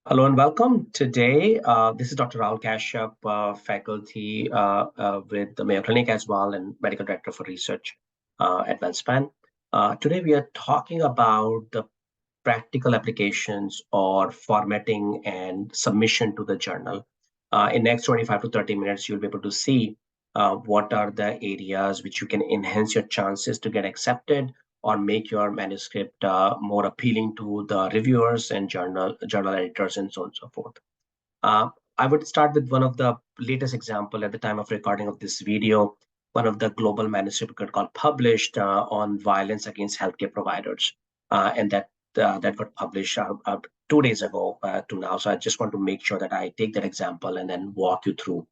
Hello and welcome. Today, this is Dr. Rahul Kashyap, faculty with the Mayo Clinic as well and medical director for research at WellSpan. Today, we are talking about the practical applications or formatting and submission to the journal. In next 25 to 30 minutes, you'll be able to see what are the areas which you can enhance your chances to get accepted or make your manuscript more appealing to the reviewers and journal editors and so on and so forth. Uh, I would start with one of the latest example at the time of recording of this video, one of the global manuscript called published on violence against healthcare providers, and that got published 2 days ago to now. So I just want to make sure that I take that example and then walk you through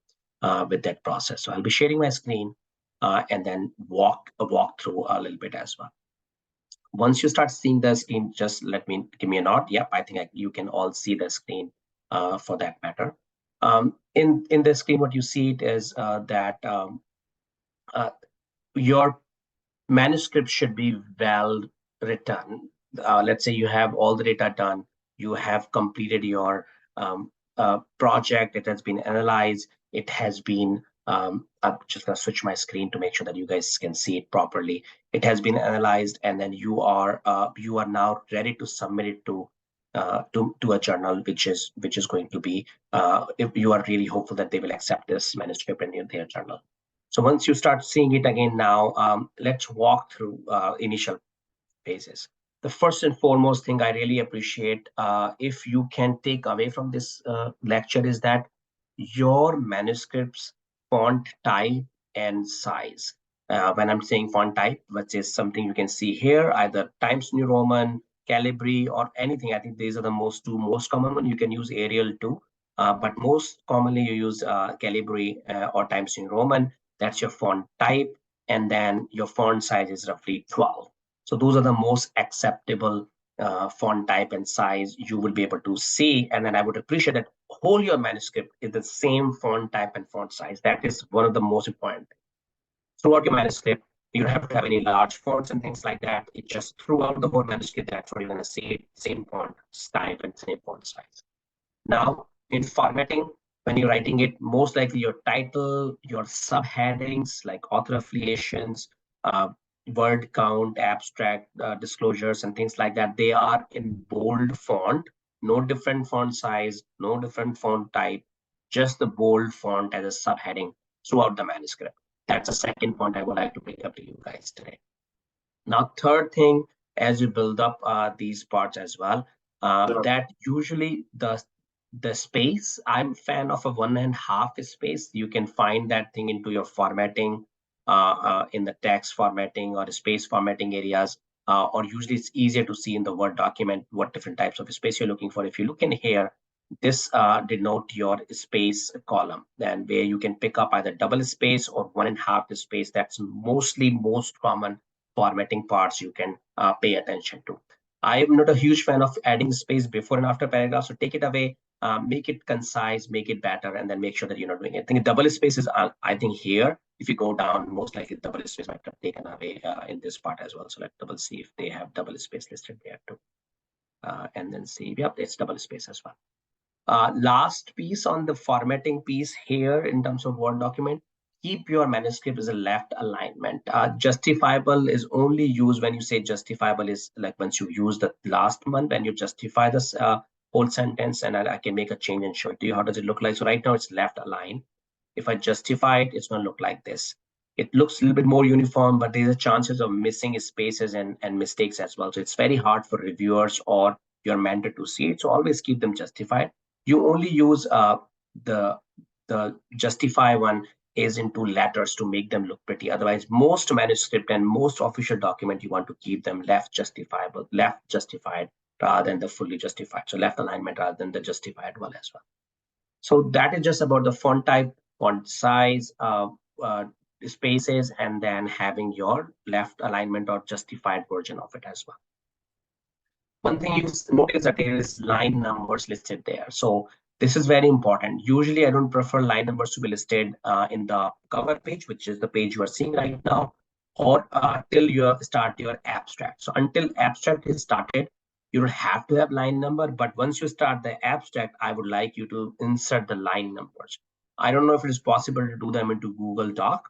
with that process. So I'll be sharing my screen and then walk through a little bit as well. Once you start seeing the screen, just give me a nod. Yep, I think you can all see the screen for that matter. In the screen, what you see it is that uh, your manuscript should be well written. Let's say you have all the data done, you have completed your project, it has been analyzed, it has been, I'm just gonna switch my screen to make sure that you guys can see it properly. It has been analyzed, and then you are now ready to submit it to a journal, which is going to be if you are really hopeful that they will accept this manuscript in their journal. So once you start seeing it again now, let's walk through initial phases. The first and foremost thing I really appreciate, if you can take away from this lecture, is that your manuscript's font type and size. When I'm saying font type, which is something you can see here, either Times New Roman, Calibri, or anything. I think these are the two most common one. You can use Arial too, but most commonly you use Calibri or Times New Roman. That's your font type, and then your font size is roughly 12. So those are the most acceptable font type and size you will be able to see. And then I would appreciate that whole your manuscript is the same font type and font size. That is one of the most important. Throughout your manuscript, you don't have to have any large fonts and things like that. It just throughout the whole manuscript, that's what you're going to see, same font type and same font size. Now, in formatting, when you're writing it, most likely your title, your subheadings like author affiliations, uh, word count, abstract disclosures, and things like that, they are in bold font, no different font size, no different font type, just the bold font as a subheading throughout the manuscript. That's the second point I would like to bring up to you guys today. Now, third thing, as you build up these parts as well, that usually the space, I'm a fan of a 1.5 space. You can find that thing into your formatting in the text formatting or the space formatting areas, or usually it's easier to see in the Word document what different types of space you're looking for. If you look in here, this denote your space column, then where you can pick up either double space or 1.5 space. That's most common formatting parts you can pay attention to. I am not a huge fan of adding space before and after paragraphs, so take it away, make it concise, make it better, and then make sure that you're not doing it. I think double space is, I think here, if you go down, most likely double space might have taken away in this part as well. So let's double see if they have double space listed there too. And then see, yep, it's double space as well. Last piece on the formatting piece here in terms of Word document, keep your manuscript as a left alignment. Justifiable is only used when you say justifiable is like once you use the last one, when you justify this whole sentence, and I can make a change and show it to you. How does it look like? So right now it's left aligned. If I justify it, it's going to look like this. It looks a little bit more uniform, but there's a chances of missing spaces and mistakes as well. So it's very hard for reviewers or your mentor to see it. So always keep them justified. You only use the justify one is into letters to make them look pretty. Otherwise, most manuscript and most official document, you want to keep them left justified rather than the fully justified. So left alignment rather than the justified one as well. So that is just about the font type, font size, spaces, and then having your left alignment or justified version of it as well. One thing you notice that there is line numbers listed there. So this is very important. Usually I don't prefer line numbers to be listed in the cover page, which is the page you are seeing right now, or till you start your abstract. So until abstract is started, You don't have to have line number, but once you start the abstract, I would like you to insert the line numbers. I don't know if it is possible to do them into Google Doc,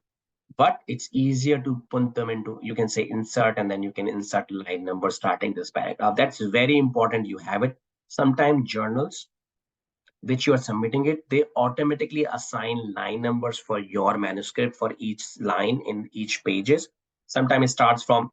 but it's easier to put them into, you can say insert, and then you can insert line number starting this paragraph. That's very important. You have it. Sometimes journals which you are submitting it, they automatically assign line numbers for your manuscript for each line in each pages. Sometimes it starts from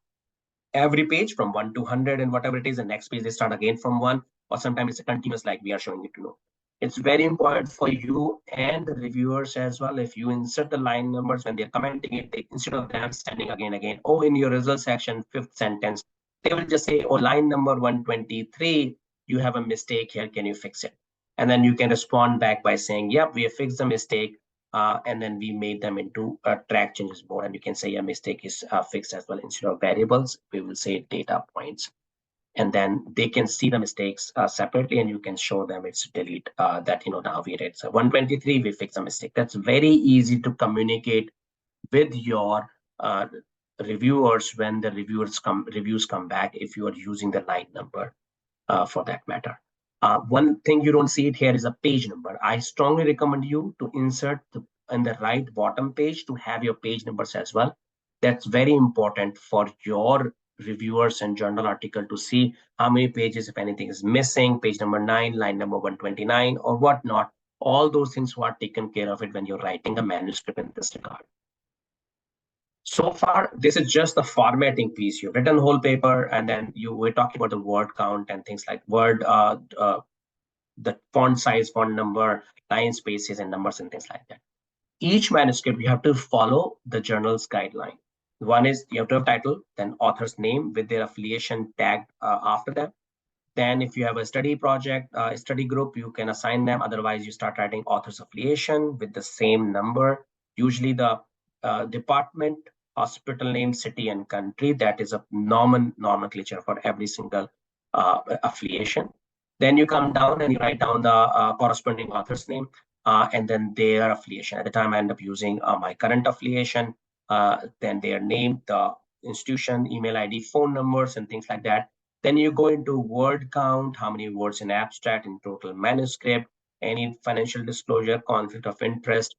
every page from 1 to 100 and whatever it is, the next page they start again from 1, or sometimes it's a continuous like we are showing it to know. It's very important for you and the reviewers as well. If you insert the line numbers when they're commenting it, they, instead of them sending again, oh, in your result section, 5th sentence, they will just say, oh, line number 123, you have a mistake here, can you fix it? And then you can respond back by saying, yep, we have fixed the mistake. And then we made them into track changes board, and you can say a mistake is fixed as well. Instead of variables, we will say data points, and then they can see the mistakes separately, and you can show them it's delete that, now we read. So 123, we fix a mistake. That's very easy to communicate with your reviewers when the reviews come back, if you are using the line number for that matter. One thing you don't see it here is a page number. I strongly recommend you to insert in the right bottom page to have your page numbers as well. That's very important for your reviewers and journal article to see how many pages, if anything is missing, page number 9, line number 129, or whatnot. All those things are taken care of it when you're writing a manuscript in this regard. So far, this is just the formatting piece. You've written whole paper, and then you were talking about the word count and things like the font size, font number, line spaces, and numbers and things like that. Each manuscript, you have to follow the journal's guideline. One is you have to have title, then author's name with their affiliation tagged after them. Then if you have a study project, study group, you can assign them. Otherwise, you start writing author's affiliation with the same number. Usually the department, hospital name, city, and country. That is a nomenclature for every single affiliation. Then you come down and you write down the corresponding author's name and then their affiliation. At the time, I end up using my current affiliation, then their name, the institution, email ID, phone numbers, and things like that. Then you go into word count, how many words in abstract, in total manuscript, any financial disclosure, conflict of interest,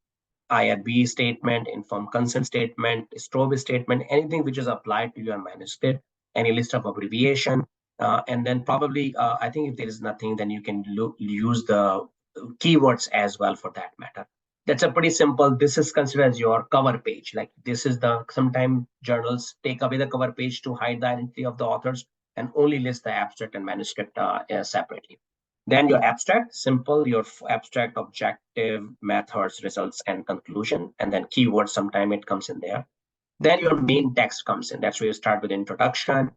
IRB statement, informed consent statement, strobe statement, anything which is applied to your manuscript, any list of abbreviation, and then probably, I think if there is nothing, then you can use the keywords as well for that matter. That's a pretty simple, this is considered as your cover page. Like this is the, sometimes journals take away the cover page to hide the identity of the authors and only list the abstract and manuscript separately. Then your abstract, simple, your abstract, objective, methods, results, and conclusion, and then keywords, sometime it comes in there. Then your main text comes in. That's where you start with introduction.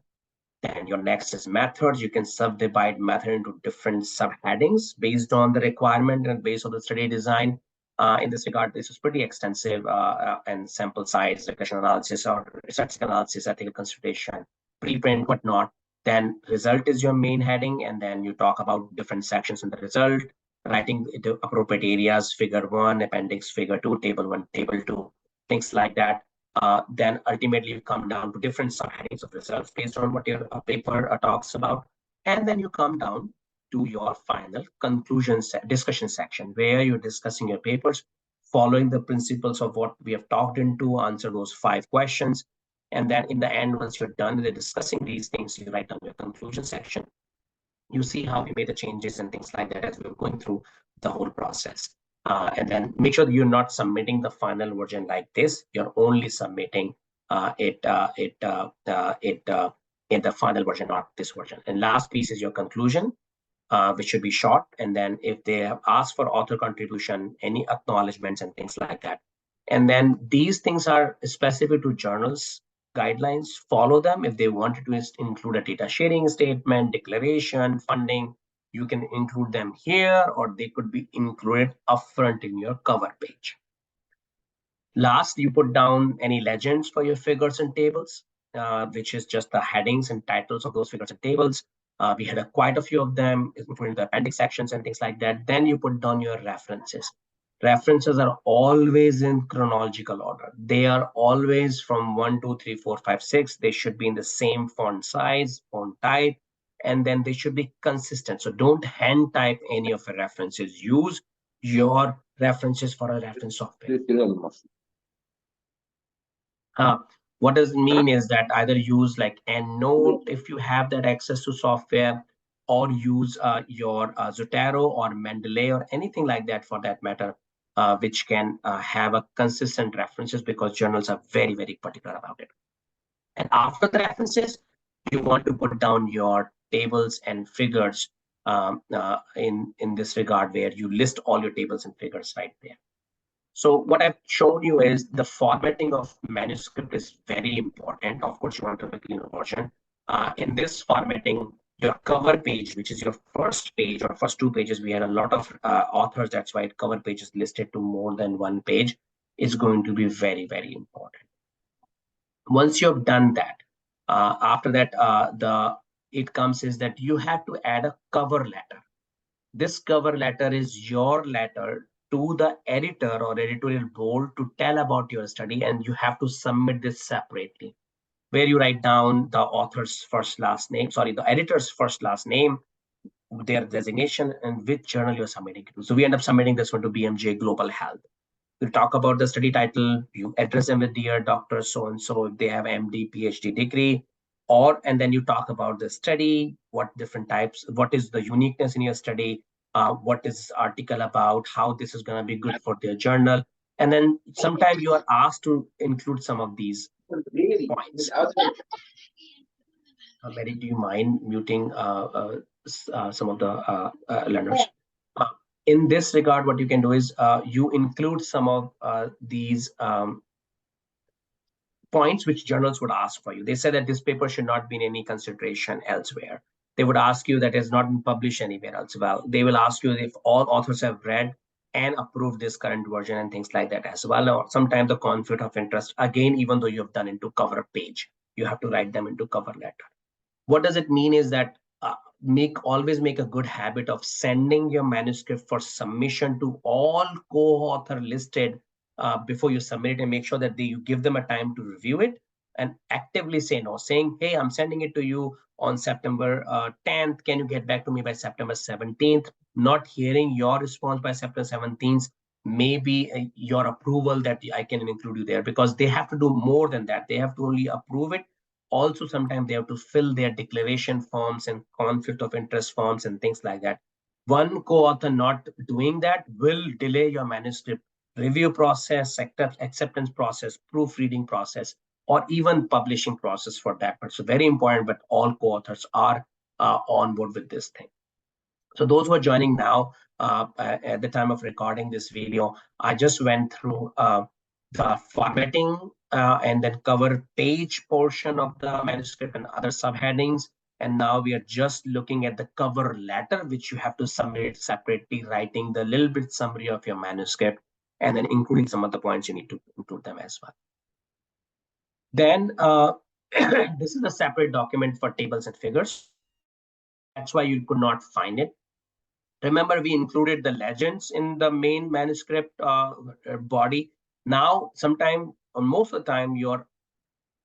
Then your next is methods. You can subdivide method into different subheadings based on the requirement and based on the study design. In this regard, this is pretty extensive and sample size, regression analysis or statistical analysis, ethical consideration, preprint, whatnot. Then result is your main heading, and then you talk about different sections in the result, writing the appropriate areas, figure 1, appendix, figure 2, table 1, table 2, things like that. Then ultimately you come down to different subheadings of results based on what your paper talks about. And then you come down to your final conclusion discussion section where you're discussing your papers, following the principles of what we have talked into, answer those 5 questions. And then in the end, once you're done with discussing these things, you write down your conclusion section. You see how you made the changes and things like that as we're going through the whole process. And then make sure that you're not submitting the final version like this. You're only submitting it in the final version, not this version. And last piece is your conclusion, which should be short. And then if they have asked for author contribution, any acknowledgements and things like that. And then these things are specific to journals guidelines. Follow them. If they wanted to include a data sharing statement, declaration, funding, you can include them here, or they could be included upfront in your cover page. Last, you put down any legends for your figures and tables, which is just the headings and titles of those figures and tables. We had quite a few of them, including the appendix sections and things like that. Then you put down your references. References are always in chronological order. They are always from 1, 2, 3, 4, 5, 6. They should be in the same font size, font type, and then they should be consistent. So don't hand type any of your references. Use your references for a reference software. Uh, what does it mean is that either use like EndNote if you have that access to software, or use your Zotero or Mendeley or anything like that for that matter, which can have a consistent references, because journals are very, very particular about it. And after the references, you want to put down your tables and figures in this regard, where you list all your tables and figures right there. So what I've shown you is the formatting of manuscript is very important. Of course, you want to have a cleaner version. In this formatting, your cover page, which is your first page or first two pages, we had a lot of authors. That's why cover page is listed to more than one page, is going to be very, very important. Once you've done that, after that, it comes is that you have to add a cover letter. This cover letter is your letter to the editor or editorial board to tell about your study, and you have to submit this separately, where you write down the author's first last name, sorry, the editor's first last name, their designation, and which journal you're submitting to. So we end up submitting this one to BMJ Global Health. You talk about the study title, you address them with dear Dr. So-and-so if they have MD, PhD degree, and then you talk about the study, what different types, what is the uniqueness in your study, what is article about, how this is going to be good for their journal. And then sometimes you are asked to include some of these points. Mary, do you mind muting some of the learners? In this regard, what you can do is you include some of these points which journals would ask for you. They say that this paper should not be in any consideration elsewhere. They would ask you that it's not been published anywhere else. Well, they will ask you if all authors have read and approved this current version and things like that as well. Or sometimes the conflict of interest, again, even though you have done into cover page, you have to write them into cover letter. What does it mean is that always make a good habit of sending your manuscript for submission to all co-author listed before you submit it, and make sure that you give them a time to review it and actively say no, saying, hey, I'm sending it to you on September 10th. Can you get back to me by September 17th? Not hearing your response by September 17th may be your approval that I can include you there, because they have to do more than that. They have to only approve it. Also, sometimes they have to fill their declaration forms and conflict of interest forms and things like that. One co-author not doing that will delay your manuscript review process, acceptance process, proofreading process, or even publishing process for that. But so very important, but all co-authors are on board with this thing. So those who are joining now, at the time of recording this video, I just went through the formatting and then cover page portion of the manuscript and other subheadings. And now we are just looking at the cover letter, which you have to submit separately, writing the little bit summary of your manuscript, and then including some of the points you need to include them as well. Then this is a separate document for tables and figures. That's why you could not find it. Remember, we included the legends in the main manuscript body. Now, sometime, or most of the time,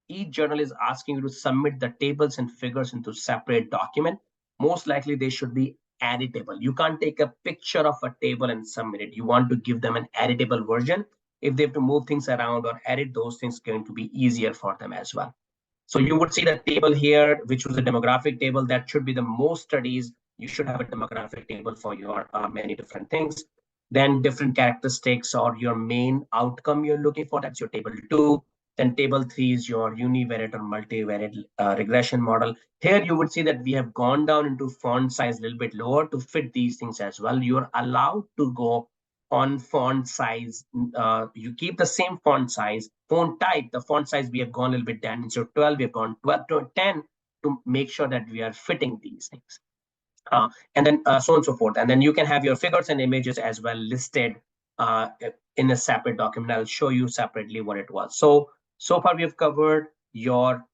each journal is asking you to submit the tables and figures into separate document. Most likely, they should be editable. You can't take a picture of a table and submit it. You want to give them an editable version. If they have to move things around or edit those things, it's going to be easier for them as well. So you would see the table here, which was a demographic table. That should be the most studies. You should have a demographic table for your many different things. Then different characteristics or your main outcome you're looking for. That's your table 2. Then table 3 is your univariate or multivariate regression model. Here you would see that we have gone down into font size a little bit lower to fit these things as well. You're allowed to go on font size. You keep the same font size. Font type, the font size we have gone a little bit down. Instead of 12, we have gone 12 to 10 to make sure that we are fitting these things. And then so on and so forth. And then you can have your figures and images as well listed in a separate document. I'll show you separately what it was. So far we have covered your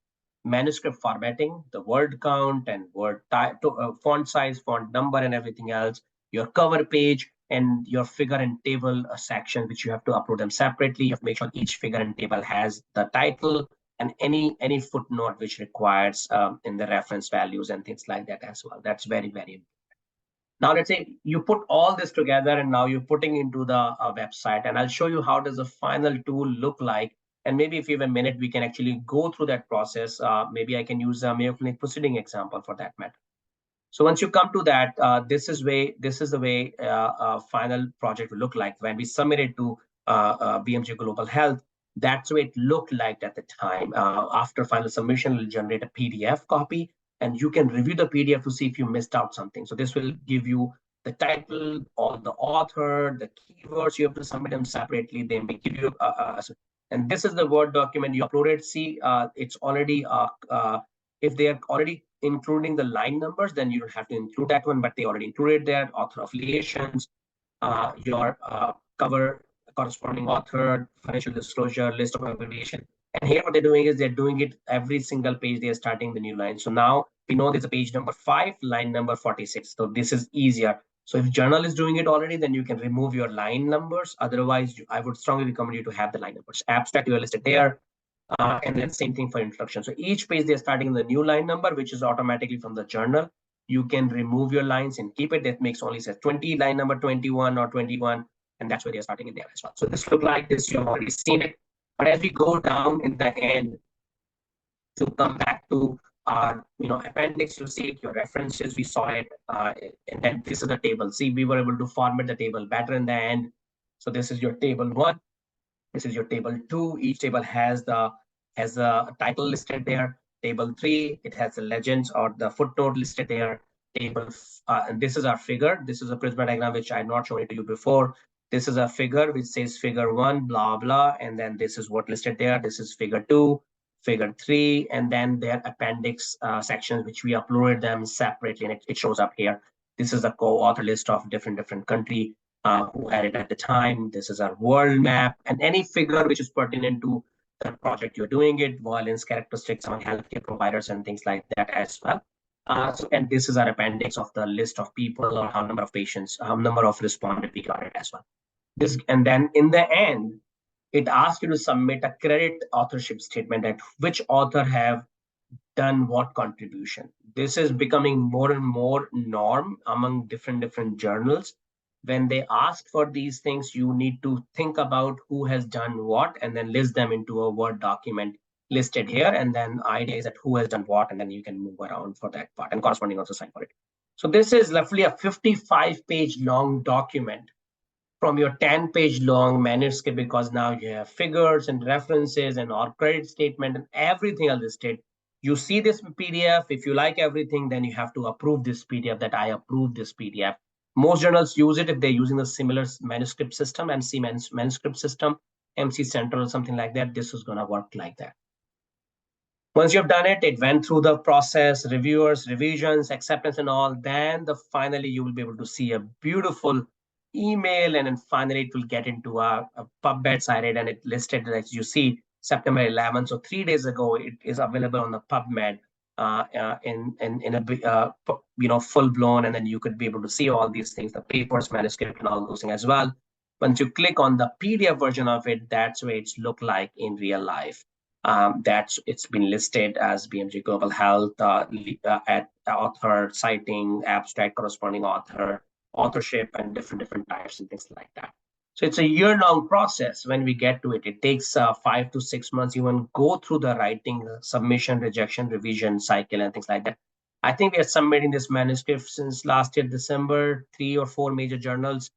manuscript formatting, the word count and word type, font size, font number, and everything else, your cover page, and your figure and table section, which you have to upload them separately. You have to make sure each figure and table has the title, and any footnote which requires in the reference values and things like that as well. That's very, very important. Now let's say you put all this together and now you're putting into the website, and I'll show you how does the final tool look like. And maybe if you have a minute, we can actually go through that process. Maybe I can use a Mayo Clinic proceeding example for that matter. So once you come to that, this is the way final project will look like when we submit it to BMJ Global Health. That's the way it looked like at the time. After final submission, it'll generate a PDF copy, and you can review the PDF to see if you missed out something. So this will give you the title, all the author, the keywords. You have to submit them separately. They may give you and this is the Word document you uploaded. See, it's already if they are already including the line numbers, then you don't have to include that one, but they already included there, author affiliations, your cover, corresponding author, financial disclosure, list of affiliation. And here what they're doing is they're doing it every single page, they're starting the new line. So now we know there's a page number 5, line number 46. So this is easier. So if journal is doing it already, then you can remove your line numbers. Otherwise, I would strongly recommend you to have the line numbers. Abstract, you are listed there. And then same thing for introduction. So each page they're starting the new line number, which is automatically from the journal. You can remove your lines and keep it. That makes only says 20, line number 21 or 21. And that's where they're starting in there as well. So this look like this, you've already seen it. But as we go down in the end to come back to our appendix, you see it, your references, we saw it. And then this is the table. See, we were able to format the table better in the end. So this is your table 1. This is your table 2. Each table has a title listed there. Table 3, it has the legends or the footnote listed there. And this is our figure. This is a Prisma diagram which I had not shown it to you before. This is a figure which says figure 1, blah, blah. And then this is what listed there. This is figure 2, figure 3, and then their appendix sections, which we uploaded them separately, and it shows up here. This is a co-author list of different country who had it at the time. This is our world map, and any figure which is pertinent to the project you're doing it, violence characteristics among healthcare providers and things like that as well. And this is our appendix of the list of people or how number of patients, how number of responded we got it as well. And then in the end, it asks you to submit a credit authorship statement that which author have done what contribution. This is becoming more and more norm among different journals. When they ask for these things, you need to think about who has done what and then list them into a Word document listed here. And then idea is that who has done what, and then you can move around for that part and corresponding also sign for it. So this is roughly a 55-page long document from your 10-page long manuscript, because now you have figures and references and our credit statement and everything else listed. You see this PDF. If you like everything, then you have to approve this PDF that I approve this PDF. Most journals use it if they're using a similar manuscript system, MC manuscript system, MC Central or something like that. This is going to work like that. Once you've done it, it went through the process, reviewers, revisions, acceptance and all. Then finally, you will be able to see a beautiful email, and then finally it will get into a PubMed site, and it listed, as you see, September 11th. So 3 days ago, it is available on the PubMed in a full blown, and then you could be able to see all these things, the papers, manuscript, and all those things as well. Once you click on the PDF version of it, that's what it's look like in real life. It's been listed as BMJ Global Health at author, citing, abstract, corresponding author, authorship, and different types and things like that. So it's a year-long process when we get to it. It takes 5 to 6 months even go through the writing, submission, rejection, revision cycle, and things like that. I think we are submitting this manuscript since last year, December, 3 or 4 major journals,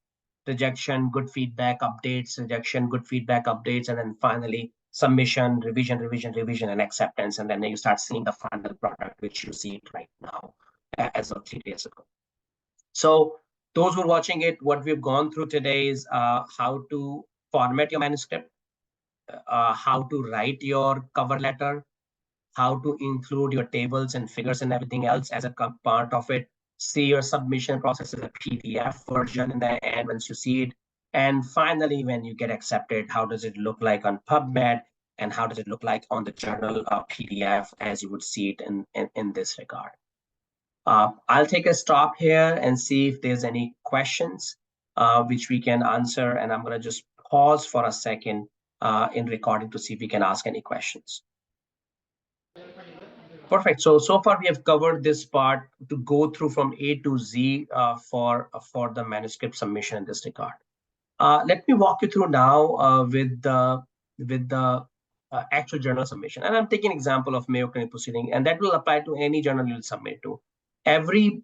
rejection, good feedback, updates, rejection, good feedback, updates, and then finally submission, revision, and acceptance. And then you start seeing the final product, which you see it right now as of 3 days ago. So those who are watching it, what we've gone through today is how to format your manuscript, how to write your cover letter, how to include your tables and figures and everything else as a part of it. See your submission process as a PDF version in the end once you see it. And finally, when you get accepted, how does it look like on PubMed, and how does it look like on the journal PDF as you would see it in this regard. I'll take a stop here and see if there's any questions which we can answer. And I'm going to just pause for a second in recording to see if we can ask any questions. Perfect. So far we have covered this part to go through from A to Z for the manuscript submission in this regard. Let me walk you through now with the actual journal submission, and I'm taking an example of Mayo Clinic proceeding, and that will apply to any journal you'll submit to. Every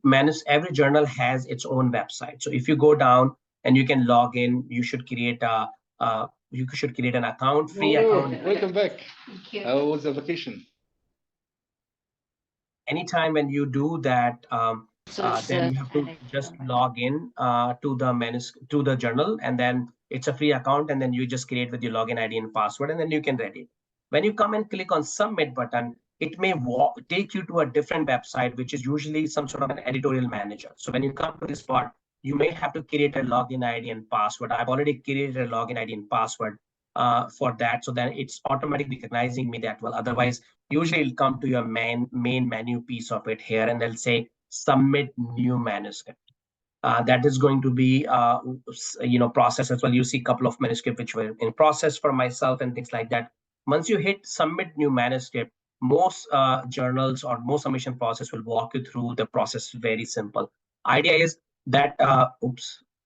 journal has its own website. So if you go down and you can log in, you should create an account, free Hello, account. welcome back. How was the vacation? Anytime when you do that, then you have to just log in to the journal, and then it's a free account, and then you just create with your login ID and password, and then you can read it. When you come and click on submit button, it may take you to a different website, which is usually some sort of an editorial manager. So when you come to this part, you may have to create a login ID and password. I've already created a login ID and password for that, so then it's automatically recognizing me that well. Otherwise, usually it'll come to your main menu piece of it here, and they'll say submit new manuscript. That is going to be process as well. You see a couple of manuscripts which were in process for myself and things like that. Once you hit submit new manuscript, most journals or most submission process will walk you through the process. Very simple. Idea is that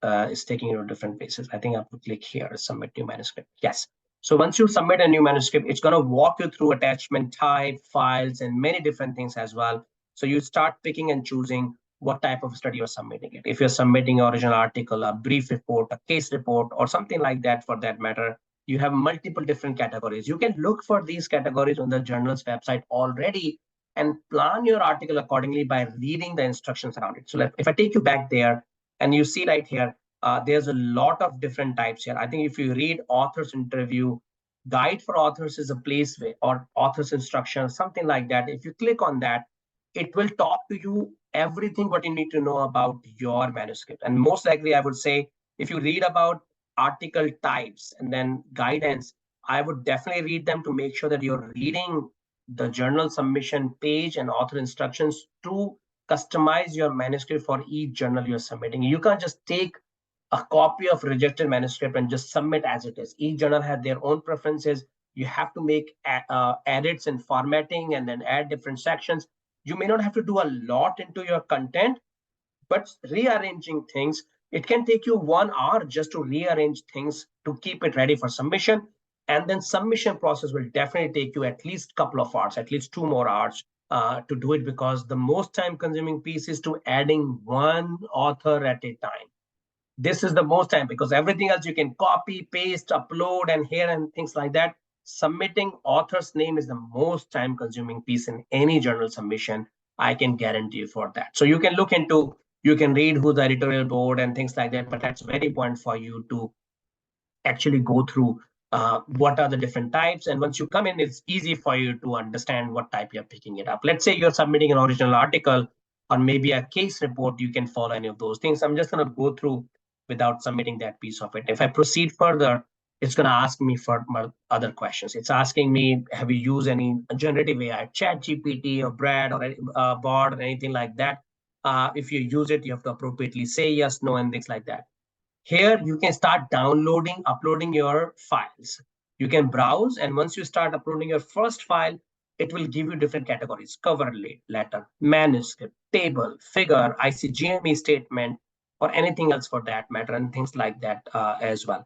it's taking you to different places. I think I have to click here, submit new manuscript. Yes. So once you submit a new manuscript, it's going to walk you through attachment type, files, and many different things as well. So you start picking and choosing what type of study you're submitting it. If you're submitting an original article, a brief report, a case report, or something like that for that matter, you have multiple different categories. You can look for these categories on the journal's website already and plan your article accordingly by reading the instructions around it. So if I take you back there and you see right here, there's a lot of different types here. I think if you read author's interview, guide for authors is a place where, or author's instructions, something like that. If you click on that, it will talk to you everything what you need to know about your manuscript. And most likely, I would say, if you read about article types and then guidance, I would definitely read them to make sure that you're reading the journal submission page and author instructions to customize your manuscript for each journal you're submitting. You can't just take a copy of rejected manuscript and just submit as it is. Each journal has their own preferences. You have to make edits and formatting and then add different sections. You may not have to do a lot into your content, but rearranging things, it can take you 1 hour just to rearrange things to keep it ready for submission. And then submission process will definitely take you at least a couple of hours, at least 2 more hours to do it, because the most time consuming piece is to adding one author at a time. This is the most time, because everything else you can copy, paste, upload, and here and things like that. Submitting author's name is the most time consuming piece in any journal submission. I can guarantee you for that. So you can look into, you can read who the editorial board and things like that, but that's very important for you to actually go through what are the different types. And once you come in, it's easy for you to understand what type you're picking it up. Let's say you're submitting an original article or maybe a case report, you can follow any of those things. I'm just going to go through without submitting that piece of it. If I proceed further, it's going to ask me for other questions. It's asking me, have you used any generative AI, chat GPT or Brad or Bard or anything like that? If you use it, you have to appropriately say yes, no, and things like that. Here, you can start downloading, uploading your files. You can browse, and once you start uploading your first file, it will give you different categories: cover letter, manuscript, table, figure, ICGME statement, or anything else for that matter, and things like that as well.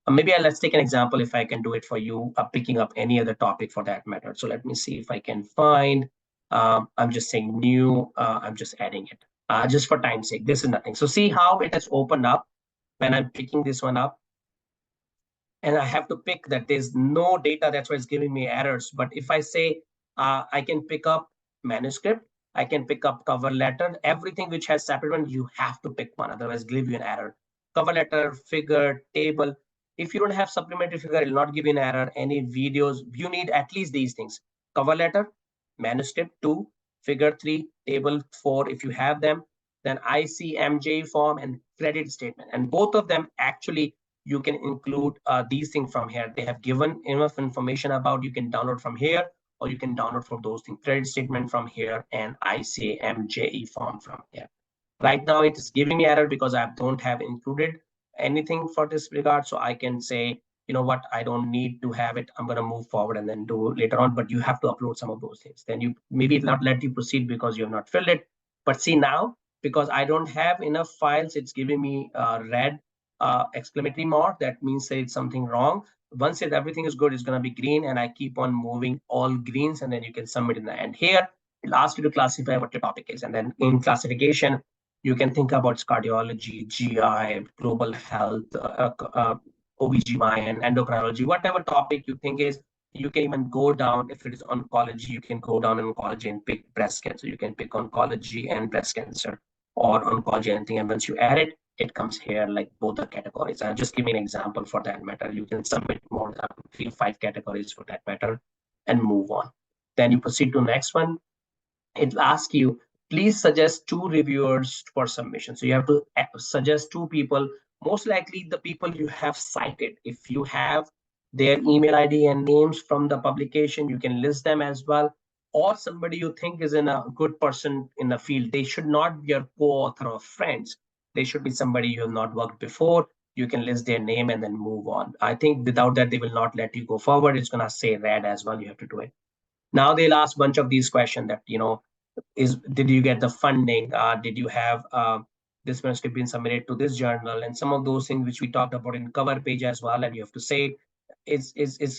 Maybe let's take an example if I can do it for you, picking up any other topic for that matter. So let me see if I can find. I'm just saying new. I'm just adding it just for time's sake. This is nothing. So see how it has opened up when I'm picking this one up. And I have to pick that there's no data, that's why it's giving me errors. But if I say I can pick up manuscript, I can pick up cover letter, everything which has separate one, you have to pick one, otherwise it'll give you an error. Cover letter, figure, table. If you don't have supplementary figure, it'll not give you an error. Any videos, you need at least these things: cover letter, manuscript 2, figure 3, table 4, if you have them, then ICMJ form and credit statement. And both of them actually you can include these things from here. They have given enough information about, you can download from here, or you can download from those things, credit statement from here and ICMJE form from here. Right now it is giving me error because I don't have included anything for this regard. So I can say you know what, I don't need to have it, I'm going to move forward and then do later on, but you have to upload some of those things. Then you maybe it'll not let you proceed because you have not filled it. But see now, because I don't have enough files, it's giving me red exclamatory mark. That means say it's something wrong. Once everything is good, it's going to be green, and I keep on moving all greens, and then you can submit in the end. Here it'll ask you to classify what your topic is, and then in classification you can think about cardiology, GI, global health, OBGYN, endocrinology, whatever topic you think is. You can even go down. If it is oncology, you can go down in oncology and pick breast cancer. You can pick oncology and breast cancer, or oncology anything. And once you add it, it comes here like both the categories. I'll just give you an example for that matter. You can submit more than 3 5 categories for that matter and move on. Then you proceed to the next one. It'll ask you, please suggest 2 reviewers for submission. So you have to suggest 2 people, most likely the people you have cited. If you have their email ID and names from the publication, you can list them as well. Or somebody you think is in a good person in the field. They should not be your co-author or friends. They should be somebody you have not worked before. You can list their name and then move on. I think without that, they will not let you go forward. It's going to say red as well. You have to do it. Now they'll ask a bunch of these questions that, is, did you get the funding? Did you have this manuscript been submitted to this journal? And some of those things which we talked about in cover page as well. And you have to say, is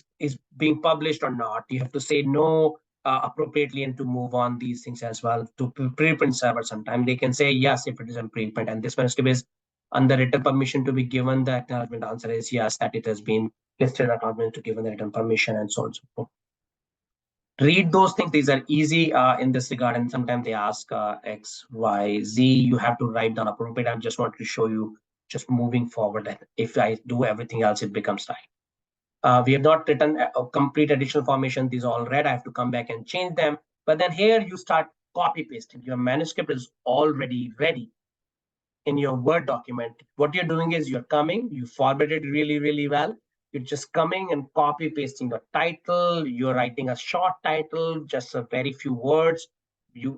being published or not? You have to say no appropriately and to move on these things as well. To preprint server, sometime they can say yes if it is in preprint, and this manuscript is under written permission to be given. The acknowledgement answer is yes, that it has been listed acknowledgement to given the written permission, and so on and so forth. Read those things. These are easy in this regard, and sometimes they ask X, Y, Z. You have to write down appropriate. I just want to show you just moving forward that if I do everything else, it becomes right. We have not written a complete additional formation. These are all red. I have to come back and change them. But then here you start copy pasting. Your manuscript is already ready in your Word document. What you're doing is you're coming, you format it really, really well. You're just coming and copy pasting your title. You're writing a short title, just a very few words. You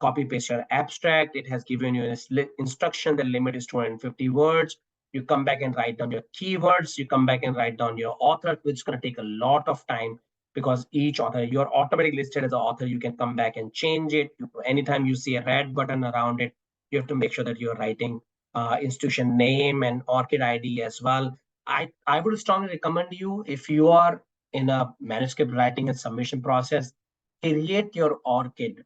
copy paste your abstract. It has given you an instruction. The limit is 250 words. You come back and write down your keywords. You come back and write down your author, which is going to take a lot of time because each author, you're automatically listed as an author. You can come back and change it. Anytime you see a red button around it, you have to make sure that you're writing institution name and ORCID ID as well. I would strongly recommend you, if you are in a manuscript writing and submission process, create your ORCID,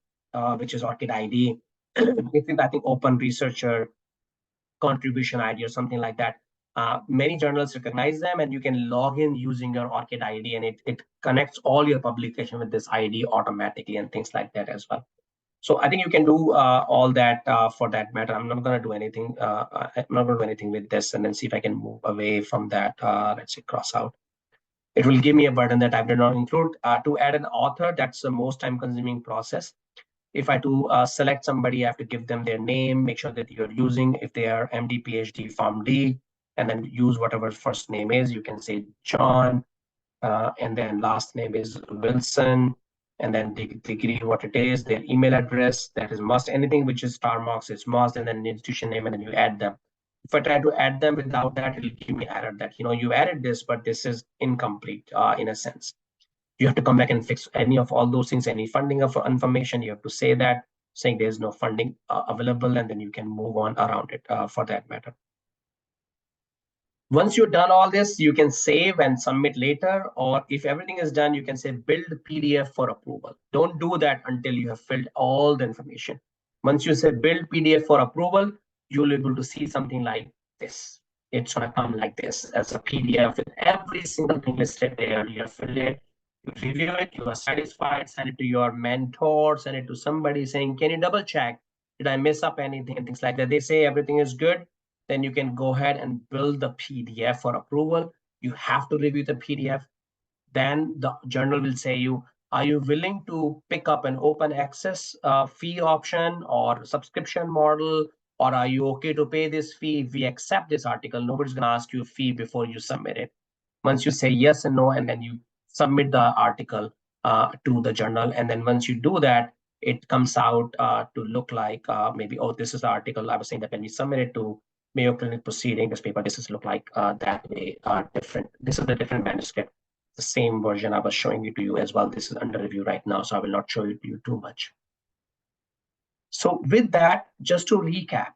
which is ORCID ID. If I think Open Researcher Contribution ID or something like that. Many journals recognize them, and you can log in using your ORCID ID, and it connects all your publication with this ID automatically and things like that as well. So I think you can do all that for that matter. I'm not going to do anything. I'm not going to do anything with this, and then see if I can move away from that. Let's say cross out. It will give me a button that I did not include. To add an author, that's the most time-consuming process. If I do select somebody, I have to give them their name, make sure that you're using, if they are MD, PhD, PharmD, and then use whatever first name is. You can say John, and then last name is Wilson, and then the degree, what it is, their email address, that is must. Anything which is star marks is must, and then the institution name, and then you add them. If I try to add them without that, it'll give me error that, you added this, but this is incomplete in a sense. You have to come back and fix any of all those things, any funding of information. You have to say that, saying there's no funding available, and then you can move on around it for that matter. Once you've done all this, you can save and submit later, or if everything is done, you can say build PDF for approval. Don't do that until you have filled all the information. Once you say build PDF for approval, you'll be able to see something like this. It's going to come like this as a PDF with every single thing listed there. You have filled it, you review it, you are satisfied, send it to your mentor, send it to somebody saying, can you double check? Did I miss up anything? And things like that. They say everything is good. Then you can go ahead and build the PDF for approval. You have to review the PDF. Then the journal will say you, are you willing to pick up an open access fee option or subscription model? Or are you okay to pay this fee? If we accept this article, nobody's going to ask you a fee before you submit it. Once you say yes and no, and then you submit the article to the journal. And then once you do that, it comes out to look like maybe, oh, this is the article I was saying that when we submit it to Mayo Clinic proceeding, this paper, this is look like that way, different. This is the different manuscript. The same version I was showing it to you as well. This is under review right now, so I will not show it to you too much. So with that, just to recap,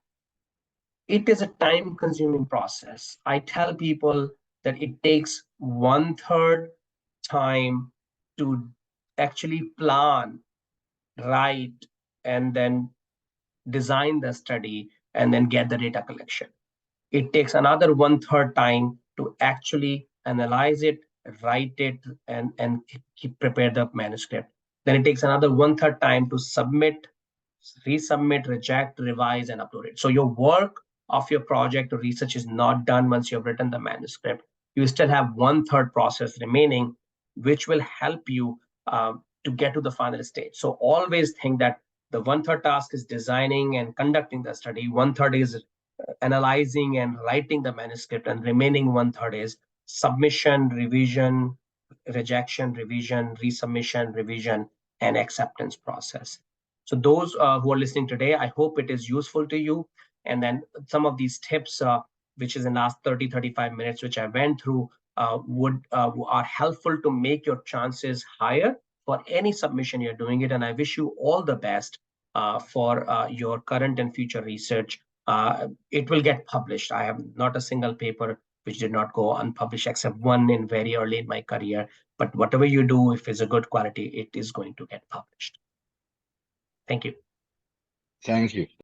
it is a time-consuming process. I tell people that it takes 1/3 time to actually plan, write, and then design the study, and then get the data collection. It takes another 1/3 time to actually analyze it, write it, and prepare the manuscript. Then it takes another 1/3 time to submit, resubmit, reject, revise, and upload it. So your work of your project or research is not done once you've written the manuscript. You still have 1/3 process remaining, which will help you to get to the final stage. So always think that the 1/3 task is designing and conducting the study, 1/3 is analyzing and writing the manuscript, and remaining 1/3 is submission, revision, rejection, revision, resubmission, revision, and acceptance process. So those who are listening today, I hope it is useful to you. And then some of these tips, which is in the last 30, 35 minutes, which I went through, are helpful to make your chances higher for any submission you're doing it. And I wish you all the best for your current and future research. It will get published. I have not a single paper which did not go unpublished, except one in very early in my career. But whatever you do, if it's a good quality, it is going to get published. Thank you. Thank you.